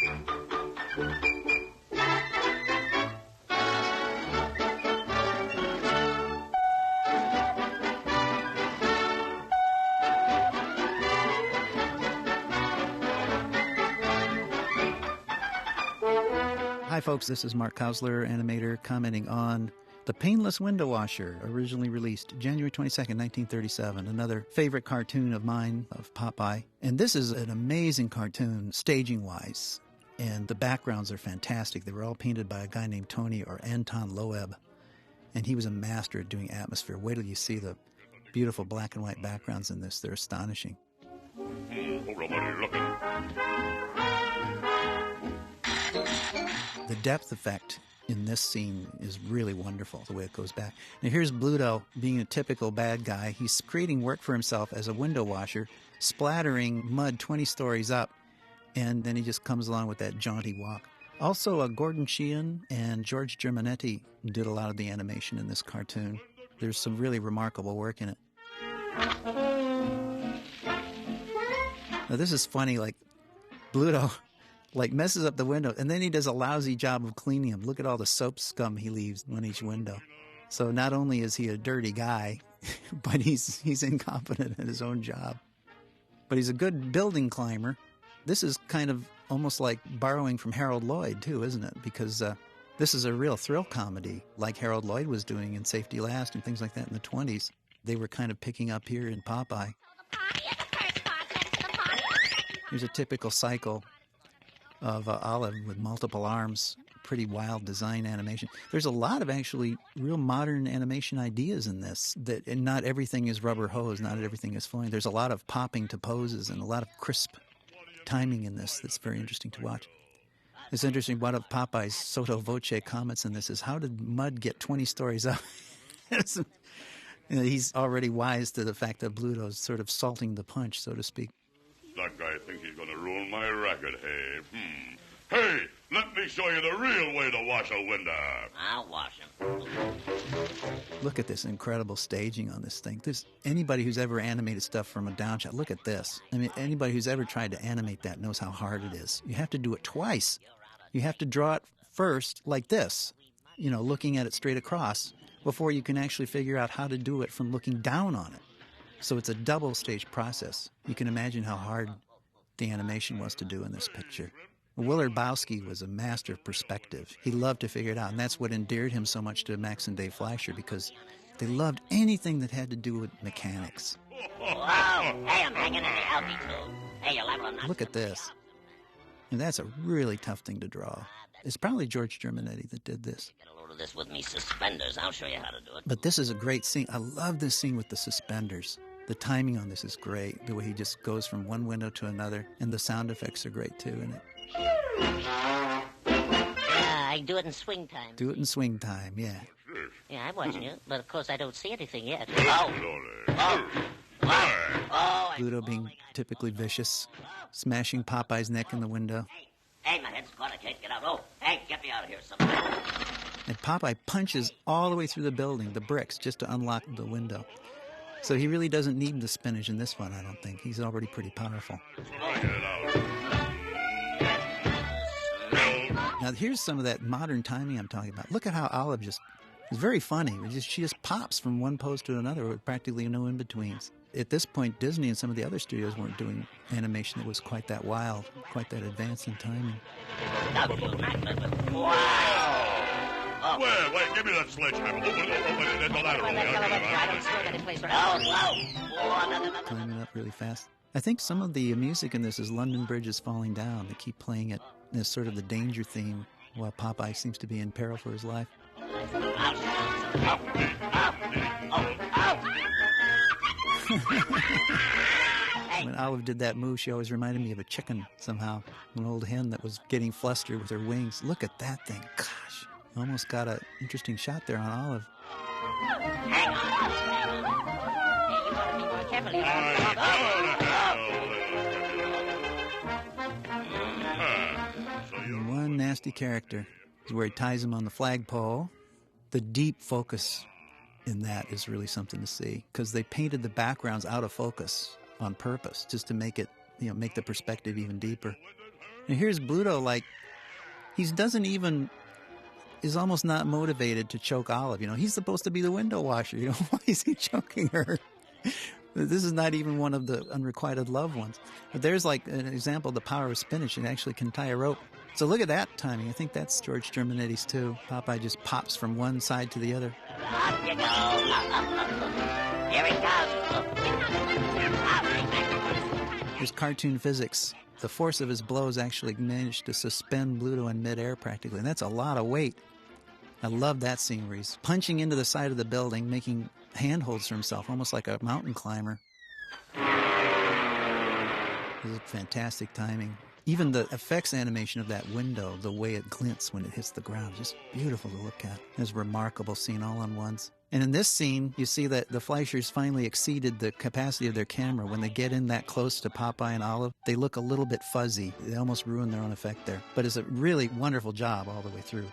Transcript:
Hi folks, this is Mark Kausler, animator, commenting on The Paneless Window Washer, originally released January 22nd, 1937, another favorite cartoon of mine, of Popeye. And this is an amazing cartoon, staging-wise, and the backgrounds are fantastic. They were all painted by a guy named Tony or Anton Loeb, and he was a master at doing atmosphere. Wait till you see the beautiful black and white backgrounds in this. They're astonishing. The depth effect in this scene is really wonderful, the way it goes back. Now here's Bluto being a typical bad guy. He's creating work for himself as a window washer, splattering mud 20 stories up, and then he just comes along with that jaunty walk. Also, Gordon Sheehan and George Germanetti did a lot of the animation in this cartoon. There's some really remarkable work in it. Now this is funny, like Bluto messes up the window, and then he does a lousy job of cleaning them. Look at all the soap scum he leaves on each window. So not only is he a dirty guy, but he's incompetent at his own job. But he's a good building climber. This is kind of almost like borrowing from Harold Lloyd, too, isn't it? Because this is a real thrill comedy, like Harold Lloyd was doing in Safety Last and things like that in the 20s. They were kind of picking up here in Popeye. Here's a typical cycle of Olive with multiple arms, pretty wild design animation. There's a lot of actually real modern animation ideas in this, and not everything is rubber hose, not everything is flowing. There's a lot of popping to poses and a lot of crisp timing in this that's very interesting to watch. It's interesting, one of Popeye's sotto voce comments in this is, how did mud get 20 stories up? He's already wise to the fact that Bluto's sort of salting the punch, so to speak. That guy thinks he's going to ruin my racket, hey? Hey, let me show you the real way to wash a window. I'll wash him. Look at this incredible staging on this thing. Anybody who's ever animated stuff from a downshot, look at this. I mean, anybody who's ever tried to animate that knows how hard it is. You have to do it twice. You have to draw it first like this, looking at it straight across, before you can actually figure out how to do it from looking down on it. So it's a double-stage process. You can imagine how hard the animation was to do in this picture. Willard Bowski was a master of perspective. He loved to figure it out, and that's what endeared him so much to Max and Dave Fleischer, because they loved anything that had to do with mechanics. Whoa! Hey, I'm hanging in the altitude. Hey, you're liable to knock. Look at this. And that's a really tough thing to draw. It's probably George Germanetti that did this. Get a load of this with me suspenders. I'll show you how to do it. But this is a great scene. I love this scene with the suspenders. The timing on this is great, the way he just goes from one window to another, and the sound effects are great, too, in it. I do it in swing time. Do it in swing time, yeah. Yeah, I'm watching you, but of course I don't see anything yet. Bluto being typically vicious, smashing Popeye's neck in the window. Hey, my head's caught. I can't get out. Oh, hey, get me out of here, somebody. And Popeye punches all the way through the building, the bricks, just to unlock the window. So he really doesn't need the spinach in this one, I don't think. He's already pretty powerful. Now, here's some of that modern timing I'm talking about. Look at how Olive it's very funny. She just pops from one pose to another with practically no in-betweens. At this point, Disney and some of the other studios weren't doing animation that was quite that wild, quite that advanced in timing. Wow! Wait, give me that sledgehammer. There's no ladder over there. Climbing up really fast. I think some of the music in this is London Bridge is Falling Down. They keep playing it as sort of the danger theme while Popeye seems to be in peril for his life. When Olive did that move, she always reminded me of a chicken somehow. An old hen that was getting flustered with her wings. Look at that thing. Gosh. Almost got an interesting shot there on Olive. Hang on. Hey, you want to be more careful. And one nasty character is where he ties him on the flagpole. The deep focus in that is really something to see, because they painted the backgrounds out of focus on purpose, just to make it, make the perspective even deeper. And here's Bluto, like, he doesn't even, is almost not motivated to choke Olive. He's supposed to be the window washer. Why is he choking her? This is not even one of the unrequited love ones. But there's like an example of the power of spinach. It actually can tie a rope. So look at that timing. I think that's George Germinetti's too. Popeye just pops from one side to the other. Up you go. Here it comes. There's cartoon physics. The force of his blows actually managed to suspend Bluto in midair practically, and that's a lot of weight. I love that scene where he's punching into the side of the building, making handholds for himself, almost like a mountain climber. This is fantastic timing. Even the effects animation of that window, the way it glints when it hits the ground, just beautiful to look at. It's a remarkable scene all on once. And in this scene, you see that the Fleischers finally exceeded the capacity of their camera. When they get in that close to Popeye and Olive, they look a little bit fuzzy. They almost ruin their own effect there. But it's a really wonderful job all the way through.